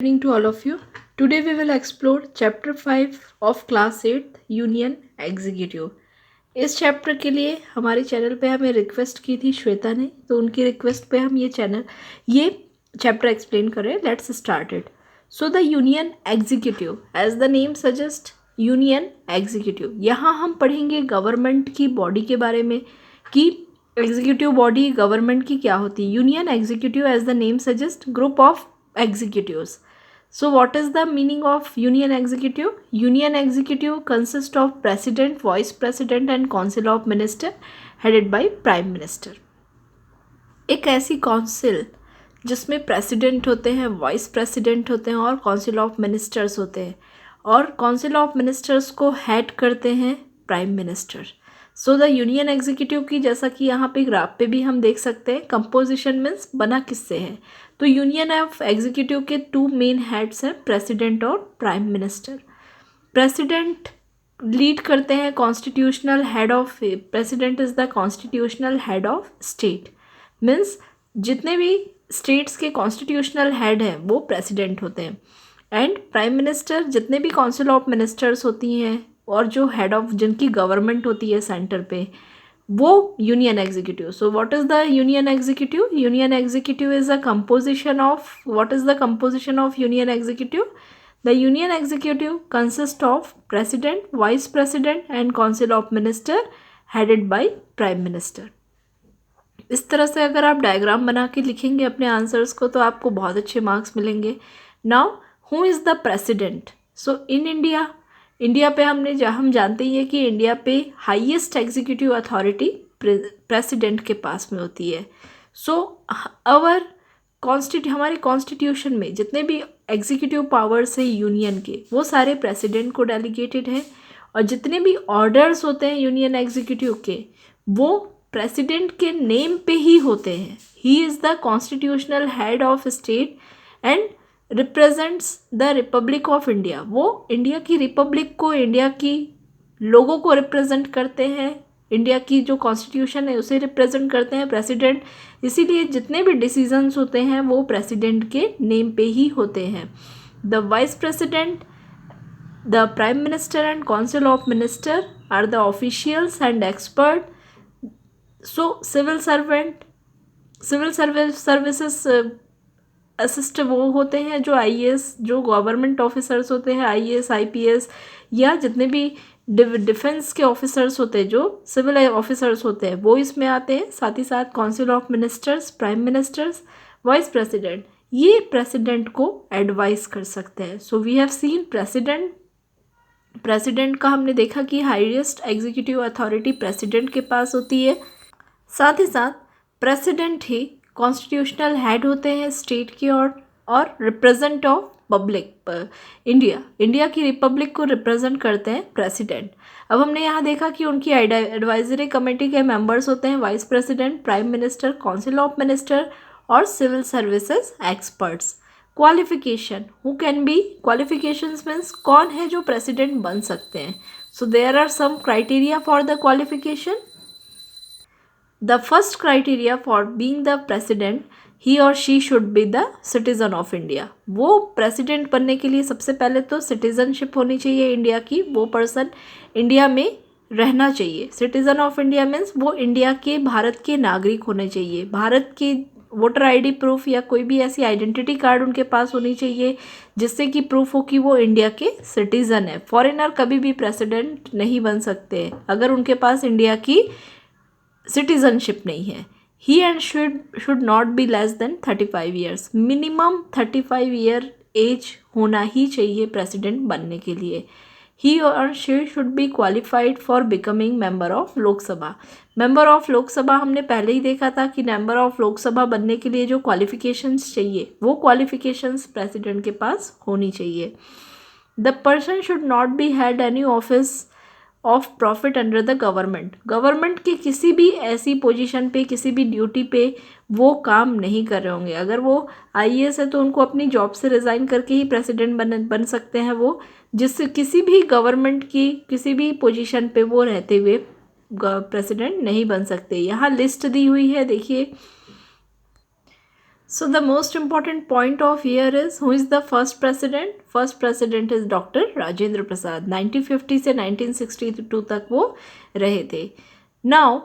Evening to all of you. Today we will explore chapter 5 of class 8 union executive. इस chapter के लिए हमारे channel पे हमें रिक्वेस्ट की थी श्वेता ने, तो उनकी रिक्वेस्ट पे हम ये चैप्टर एक्सप्लेन करें. Let's start it. So the union executive as the name suggest union executive. यहाँ हम पढ़ेंगे गवर्नमेंट की बॉडी के बारे में कि एग्जीक्यूटिव बॉडी गवर्नमेंट की क्या होती है. Union executive as the name suggest group of executives. So what is the meaning of union executive? Union executive consists of president, vice president and council of minister headed by prime minister. एक ऐसी council जिसमें president होते हैं, vice president होते हैं और council of ministers होते हैं, और काउंसिल ऑफ मिनिस्टर्स को हेड करते हैं prime minister. So the union executive की, जैसा कि यहाँ पे ग्राफ पे भी हम देख सकते हैं, कंपोजिशन मीन्स बना किससे है. तो यूनियन ऑफ एग्जीक्यूटिव के टू मेन हेड्स हैं, प्रेसिडेंट और प्राइम मिनिस्टर. प्रेसिडेंट लीड करते हैं constitutional head of, president is the constitutional head of state. Means जितने भी स्टेट्स के कॉन्स्टिट्यूशनल हेड हैं वो प्रेसिडेंट होते हैं. एंड प्राइम मिनिस्टर जितने भी काउंसिल ऑफ मिनिस्टर्स होती हैं और जो हेड ऑफ जिनकी गवर्नमेंट होती है सेंटर पे, वो union executive. So what is the union executive? Union executive is a composition of, what is the composition of union executive? The union executive consist of president, vice president and council of minister headed by prime minister. इस तरह से अगर आप diagram बना के लिखेंगे अपने answers को तो आपको बहुत अच्छे मार्क्स मिलेंगे. Now who is the president? So in India पे हम जानते ही है कि इंडिया पे हाईएस्ट एग्जीक्यूटिव अथॉरिटी प्रेसिडेंट के पास में होती है. सो हमारे कॉन्स्टिट्यूशन में जितने भी एग्जीक्यूटिव पावर्स हैं यूनियन के, वो सारे प्रेसिडेंट को डेलीगेटेड हैं, और जितने भी ऑर्डर्स होते हैं यूनियन एग्जीक्यूटिव के, वो प्रेसिडेंट के नेम पे ही होते हैं. ही is the constitutional head of state and represents the Republic of India. वो इंडिया की रिपब्लिक को, इंडिया की लोगों को रिप्रेजेंट करते हैं, इंडिया की जो कॉन्स्टिट्यूशन है उसे रिप्रेजेंट करते हैं प्रेसिडेंट. इसीलिए जितने भी डिसीजंस होते हैं वो प्रेसिडेंट के नेम पे ही होते हैं. The vice president, the prime minister and council of minister are the officials and expert. So civil services assist वो होते हैं जो आईएएस, जो गवर्नमेंट ऑफिसर्स होते हैं, आईएएस, आईपीएस, या जितने भी डिफेंस के ऑफिसर्स होते हैं, जो सिविल ऑफिसर्स होते हैं, वो इसमें आते हैं. साथ ही साथ council of ministers, prime ministers, vice president, ये प्रेसिडेंट को एडवाइस कर सकते हैं. So we have seen president का हमने देखा कि हाईएस्ट एग्जीक्यूटिव अथॉरिटी प्रेसिडेंट के पास होती है. साथ ही साथ प्रेसिडेंट ही कॉन्स्टिट्यूशनल हेड होते हैं स्टेट की, और रिप्रेजेंट ऑफ पब्लिक, इंडिया की रिपब्लिक को रिप्रेजेंट करते हैं प्रेसिडेंट. अब हमने यहाँ देखा कि उनकी एडवाइजरी कमेटी के मेंबर्स होते हैं vice president, prime minister, council of minister और civil services experts. Qualification, who can be, qualifications means कौन है जो प्रेसिडेंट बन सकते हैं. So there are some criteria for the qualification. The first criteria for being the president, he or she should be the citizen of India. वो president बनने के लिए सबसे पहले तो सिटीजनशिप होनी चाहिए इंडिया की. वो पर्सन इंडिया में रहना चाहिए. सिटीजन ऑफ इंडिया मीन्स वो इंडिया के, भारत के नागरिक होने चाहिए. भारत की वोटर आईडी प्रूफ या कोई भी ऐसी आइडेंटिटी कार्ड उनके पास होनी चाहिए जिससे कि प्रूफ हो कि वो इंडिया के सिटीज़न है. फॉरेनर कभी भी प्रेसिडेंट नहीं बन सकते अगर उनके पास इंडिया की सिटीजनशिप नहीं है. He and should not be less than 35 years. Minimum 35 year age होना ही चाहिए प्रेसिडेंट बनने के लिए. ही और she should be qualified for becoming member of Lok Sabha. Member of Lok Sabha हमने पहले ही देखा था कि मेंबर ऑफ लोकसभा बनने के लिए जो क्वालिफिकेशंस चाहिए वो क्वालिफिकेशंस प्रेसिडेंट के पास होनी चाहिए. The person should not be had any office of profit under the government के किसी भी ऐसी पोजीशन पे, किसी भी ड्यूटी पे वो काम नहीं कर रहे होंगे. अगर वो आईएएस है तो उनको अपनी जॉब से रिज़ाइन करके ही प्रेसिडेंट बन सकते हैं वो, जिससे किसी भी गवर्नमेंट की किसी भी पोजीशन पे वो रहते हुए प्रेसिडेंट नहीं बन सकते. यहाँ लिस्ट दी हुई है, देखिए. So the most important point of here is who is the first president? First president is Dr. Rajendra Prasad. 1950 से 1962 तक वो रहे थे. Now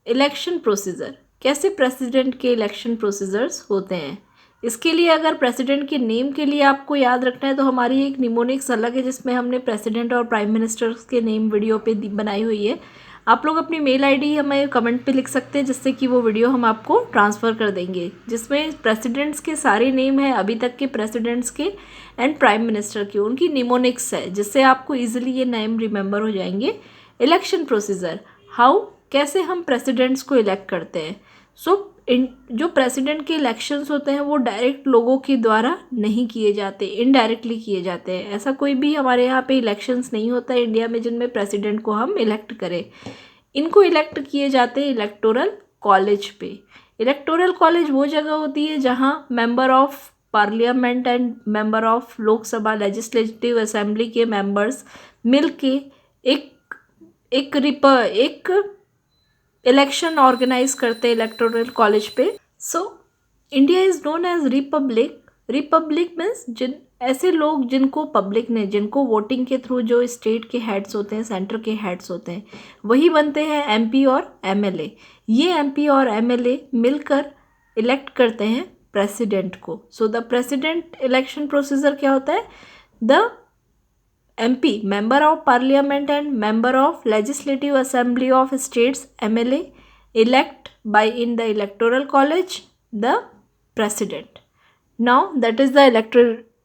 इलेक्शन प्रोसीजर, कैसे प्रेसिडेंट के इलेक्शन प्रोसीजर्स होते हैं. इसके लिए अगर प्रेसिडेंट के नेम के लिए आपको याद रखना है तो हमारी एक निमोनिक्स अलग है जिसमें हमने प्रेसिडेंट और प्राइम मिनिस्टर्स के नेम वीडियो पे बनाई हुई है. आप लोग अपनी मेल आईडी हमें कमेंट पे लिख सकते हैं जिससे कि वो वीडियो हम आपको ट्रांसफ़र कर देंगे, जिसमें प्रेसिडेंट्स के सारे नेम है अभी तक के प्रेसिडेंट्स के एंड प्राइम मिनिस्टर के, उनकी निमोनिक्स है जिससे आपको ईजिली ये नेम रिमेंबर हो जाएंगे. इलेक्शन प्रोसीजर, हाउ, कैसे हम प्रेसिडेंट्स को इलेक्ट करते हैं. सो जो प्रेसिडेंट के इलेक्शंस होते हैं वो डायरेक्ट लोगों के द्वारा नहीं किए जाते, इनडायरेक्टली किए जाते हैं. ऐसा कोई भी हमारे यहाँ पे इलेक्शंस नहीं होता है इंडिया में जिनमें प्रेसिडेंट को हम इलेक्ट करें. इनको इलेक्ट किए जाते हैं इलेक्टोरल कॉलेज पे. इलेक्टोरल कॉलेज वो जगह होती है जहाँ member of parliament and member of Lok Sabha legislative assembly के मेंबर्स मिल के एक इलेक्शन ऑर्गेनाइज करते हैं इलेक्टोरल कॉलेज पे. So India is known as republic. Republic means जिन ऐसे लोग जिनको पब्लिक ने, जिनको वोटिंग के थ्रू जो स्टेट के हेड्स होते हैं, सेंटर के हेड्स होते हैं, वही बनते हैं एमपी और एमएलए. ये एमपी और एमएलए मिलकर इलेक्ट करते हैं प्रेसिडेंट को. सो द प्रेसिडेंट इलेक्शन प्रोसीजर क्या होता है? The MP, member of parliament and member of legislative assembly of states, MLA, elect by in the electoral college the president. Now that is the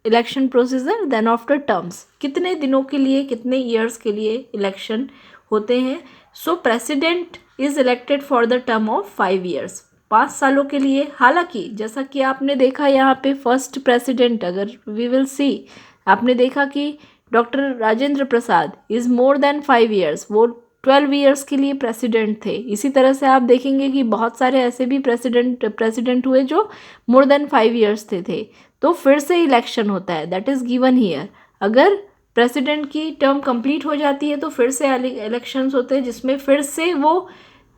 election procedure. Then after terms, कितने दिनों के लिए, कितने years के लिए election होते हैं. So president is elected for the term of 5 years. 5 सालों के लिए. हालांकि जैसा कि आपने देखा यहाँ पे फर्स्ट प्रेसिडेंट, अगर we will see, आपने देखा कि doctor Rajendra Prasad is more than 5 years, वो 12 ईयर्स के लिए प्रेसिडेंट थे. इसी तरह से आप देखेंगे कि बहुत सारे ऐसे भी प्रेसिडेंट हुए जो मोर देन 5 ईयर्स थे. तो फिर से इलेक्शन होता है, दैट इज़ गिवन हियर. अगर प्रेसिडेंट की टर्म कंप्लीट हो जाती है तो फिर से इलेक्शंस होते हैं जिसमें फिर से वो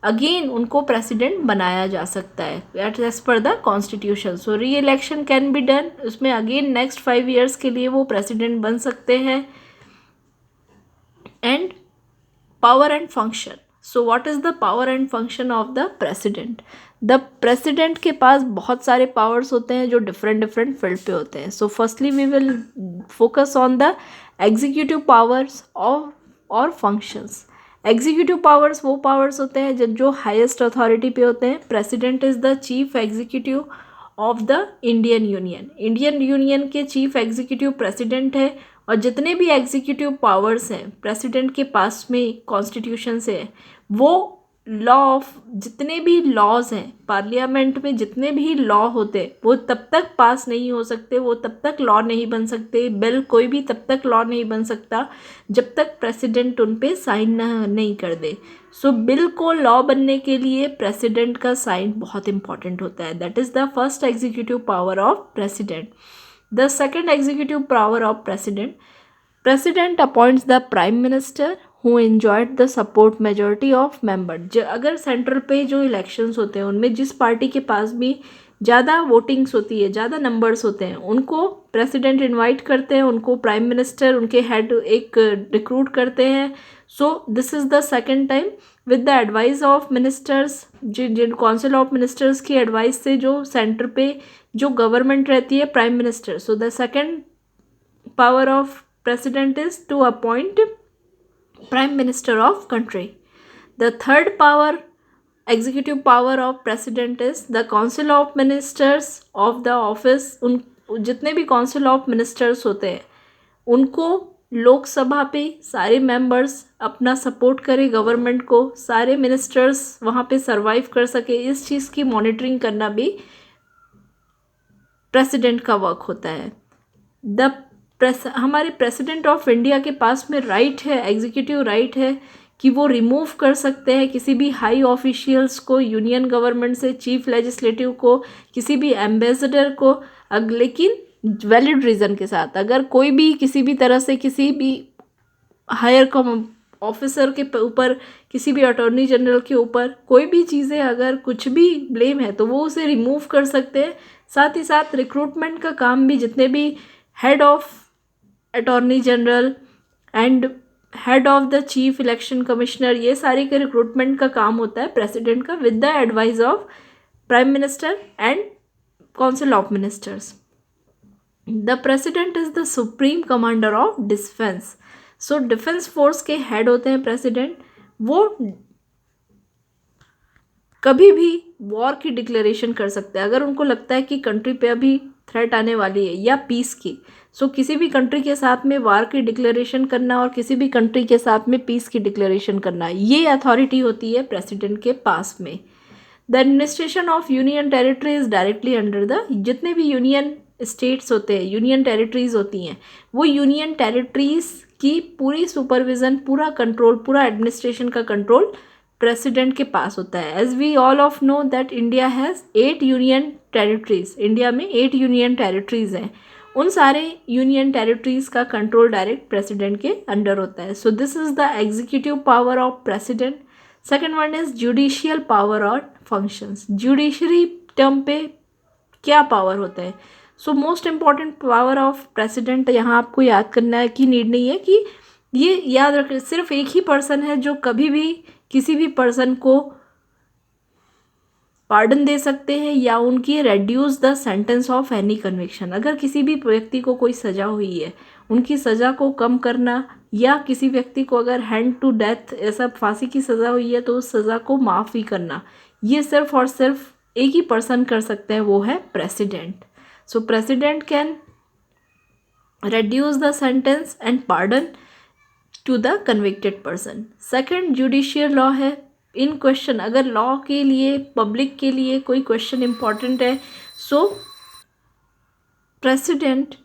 अगेन उनको प्रेसिडेंट बनाया जा सकता है एज पर द कॉन्स्टिट्यूशन. सो री इलेक्शन कैन बी डन. उसमें अगेन नेक्स्ट 5 ईयर्स के लिए वो प्रेसिडेंट बन सकते हैं. And power and function. So what is the power and function of the president? The president के पास बहुत सारे पावर्स होते हैं जो डिफरेंट फील्ड पे होते हैं. So firstly we will focus on the executive powers और फंक्शंस. एग्जीक्यूटिव पावर्स वो पावर्स होते हैं जो हाईएस्ट अथॉरिटी पे होते हैं. President is the chief executive of the Indian union. Indian union के चीफ एग्जीक्यूटिव प्रेसिडेंट है. और जितने भी एग्जीक्यूटिव पावर्स हैं प्रेसिडेंट के पास में कॉन्स्टिट्यूशन से है, वो लॉ ऑफ जितने भी लॉज हैं पार्लियामेंट में, जितने भी लॉ होते हैं वो तब तक पास नहीं हो सकते, वो तब तक लॉ नहीं बन सकते. बिल कोई भी तब तक लॉ नहीं बन सकता जब तक प्रेसिडेंट उन पे साइन नहीं कर दे. सो बिल को लॉ बनने के लिए प्रेसिडेंट का साइन बहुत इंपॉर्टेंट होता है. That is the first executive power of president. The second executive power of president appoints the prime minister who enjoyed the support majority of member. अगर सेंट्रल पे जो इलेक्शंस होते हैं उनमें जिस पार्टी के पास भी ज़्यादा वोटिंग्स होती है, ज़्यादा नंबर्स होते हैं, उनको प्रेसिडेंट इनवाइट करते हैं, उनको प्राइम मिनिस्टर उनके हेड एक रिक्रूट करते हैं. So this is the second time with the advice of ministers. जिन काउंसिल ऑफ मिनिस्टर्स की एडवाइस से जो सेंटर पे जो गवर्नमेंट रहती है, prime minister. So the second power of president is to appoint prime minister of country. The third power, executive power of president is the council of ministers of the office. उन जितने भी council of ministers होते हैं उनको लोकसभा पे सारे members अपना support करें गवर्नमेंट को, सारे मिनिस्टर्स वहाँ पे सरवाइव कर सके, इस चीज़ की मॉनिटरिंग करना भी प्रेसिडेंट का वर्क होता है. हमारे प्रेसिडेंट ऑफ इंडिया के पास में राइट है, एग्जीक्यूटिव राइट है कि वो रिमूव कर सकते हैं किसी भी हाई ऑफिशियल्स को यूनियन गवर्नमेंट से, चीफ लेजिस्लेटिव को, किसी भी एम्बेसडर को, लेकिन वैलिड रीज़न के साथ. अगर कोई भी किसी भी तरह से किसी भी हायर ऑफिसर के ऊपर, किसी भी अटॉर्नी जनरल के ऊपर कोई भी चीज़ें अगर कुछ भी ब्लेम है तो वो उसे रिमूव कर सकते हैं। साथ ही साथ रिक्रूटमेंट का काम भी, जितने भी head of attorney general and head of the chief election commissioner, ये सारी के रिक्रूटमेंट का काम होता है प्रेसिडेंट का, with the advice of prime minister and council of ministers. The president is the supreme commander of defence. So defence force के head होते हैं प्रेसिडेंट। वो कभी भी वॉर की डिक्लेरेशन कर सकते हैं अगर उनको लगता है कि कंट्री पे अभी थ्रेट आने वाली है, या पीस की। सो किसी भी कंट्री के साथ में वार की डिक्लेरेशन करना और किसी भी कंट्री के साथ में पीस की डिक्लेरेशन करना, ये अथॉरिटी होती है प्रेसिडेंट के पास में। The administration of union territory is directly under the, जितने भी यूनियन स्टेट्स होते हैं, यूनियन टेरिटरीज होती हैं, वो यूनियन टेरिटरीज की पूरी सुपरविज़न, पूरा कंट्रोल, पूरा एडमिनिस्ट्रेशन का कंट्रोल प्रेसिडेंट के पास होता है। As we all of know that India has 8 union territories. India में 8 यूनियन टेरिटरीज हैं। उन सारे यूनियन टेरिटरीज का कंट्रोल डायरेक्ट प्रेसिडेंट के अंडर होता है। So this is the executive power of president. Second one is judicial power और functions. Judiciary term पे क्या पावर होता है? So most important power of president यहाँ आपको याद करना है कि नीड नहीं है कि ये याद रखें, सिर्फ एक ही पर्सन है जो कभी भी किसी भी पर्सन को पार्डन दे सकते हैं या उनकी reduce the sentence of any conviction. अगर किसी भी व्यक्ति को कोई सज़ा हुई है, उनकी सज़ा को कम करना, या किसी व्यक्ति को अगर हैंड टू डेथ, ऐसा फांसी की सज़ा हुई है, तो उस सज़ा को माफ़ ही करना, ये सिर्फ और सिर्फ एक ही पर्सन कर सकते हैं, वो है president. So president can reduce the sentence and pardon to the convicted person. Second, judicial law है। इन क्वेश्चन, अगर लॉ के लिए, पब्लिक के लिए कोई क्वेश्चन इंपॉर्टेंट है, so president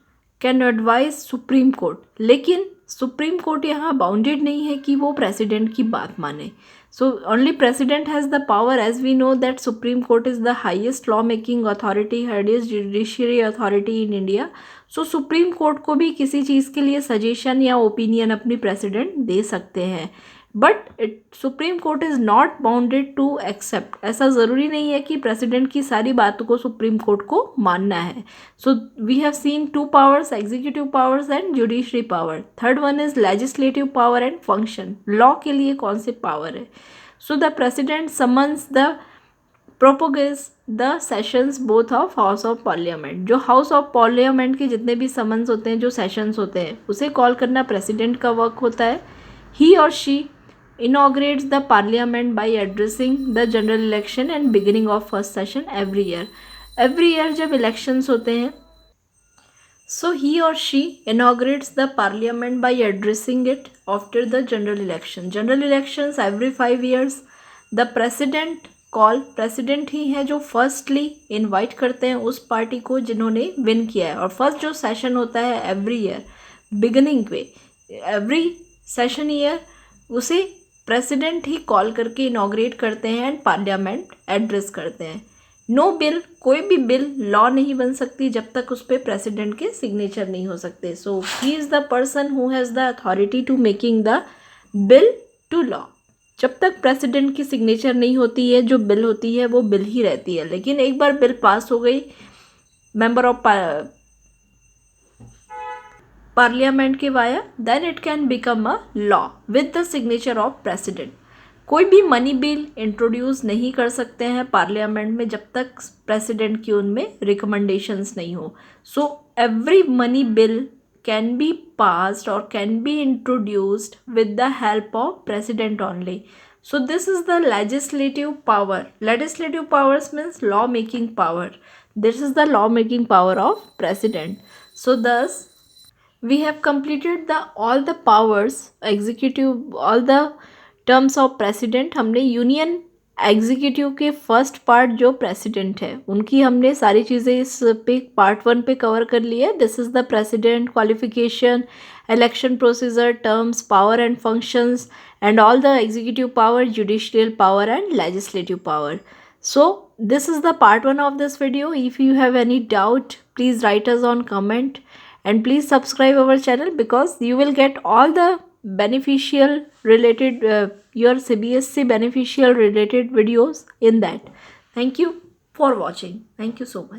can advise supreme court. लेकिन सुप्रीम कोर्ट यहाँ बाउंडेड नहीं है कि वो प्रेसिडेंट की बात माने। So only president has the power, as we know that supreme court is the highest law making authority, highest judiciary authority in India. So supreme court को भी किसी चीज़ के लिए सजेशन या ओपिनियन अपनी प्रेसिडेंट दे सकते हैं, but supreme court is not bounded to accept. ऐसा ज़रूरी नहीं है कि प्रेसिडेंट की सारी बातों को सुप्रीम कोर्ट को मानना है। So we have seen 2 powers, executive powers and judiciary power. Third one is legislative power and function. Law के लिए कौन से पावर है? So the president summons the prorogues the sessions both of house of parliament. जो house of parliament के जितने भी summons होते हैं, जो सेशंस होते हैं, उसे कॉल करना प्रेसिडेंट का वर्क होता है। ही और she inaugurates the parliament by addressing the general election and beginning of first session every year. Every year जब elections होते हैं, so he or she inaugurates the parliament by addressing it after the general election. General elections every 5 years. The president president ही है जो firstly invite करते हैं उस party को जिन्होंने विन किया है। और फर्स्ट जो सेशन होता है एवरी ईयर, बिगिनिंग पे एवरी सेशन ईयर, उसे प्रेसिडेंट ही कॉल करके इनॉग्रेट करते हैं एंड पार्लियामेंट एड्रेस करते हैं। नो बिल, कोई भी बिल लॉ नहीं बन सकती जब तक उस पर प्रेसिडेंट के सिग्नेचर नहीं हो सकते। So he is the person who has the authority to making the bill to law. जब तक प्रेसिडेंट की सिग्नेचर नहीं होती है, जो बिल होती है वो बिल ही रहती है। लेकिन एक बार बिल पास हो गई मेंबर ऑफ पार्लियामेंट के via, then it can become a law with the signature of president. कोई भी मनी बिल इंट्रोड्यूस नहीं कर सकते हैं पार्लियामेंट में जब तक प्रेसिडेंट की उनमें रिकमेंडेशंस नहीं हो। So every money bill can be passed और can be introduced with the help of president only. So this is the legislative power. Legislative powers means law making power. This is the law making power of president. So thus we have completed the all the powers, executive, all the terms of president. हमने union executive के first part जो president है उनकी हमने सारी चीज़ें इस पे पार्ट 1 पे कवर कर ली है. This is the president, qualification, election procedure, terms, power and functions, and all the executive power, judicial power and legislative power. So this is the part 1 of this video. If you have any doubt, please write us on comment and please subscribe our channel because you will get all the beneficial related your CBSC beneficial related videos in that. Thank you for watching. Thank you so much.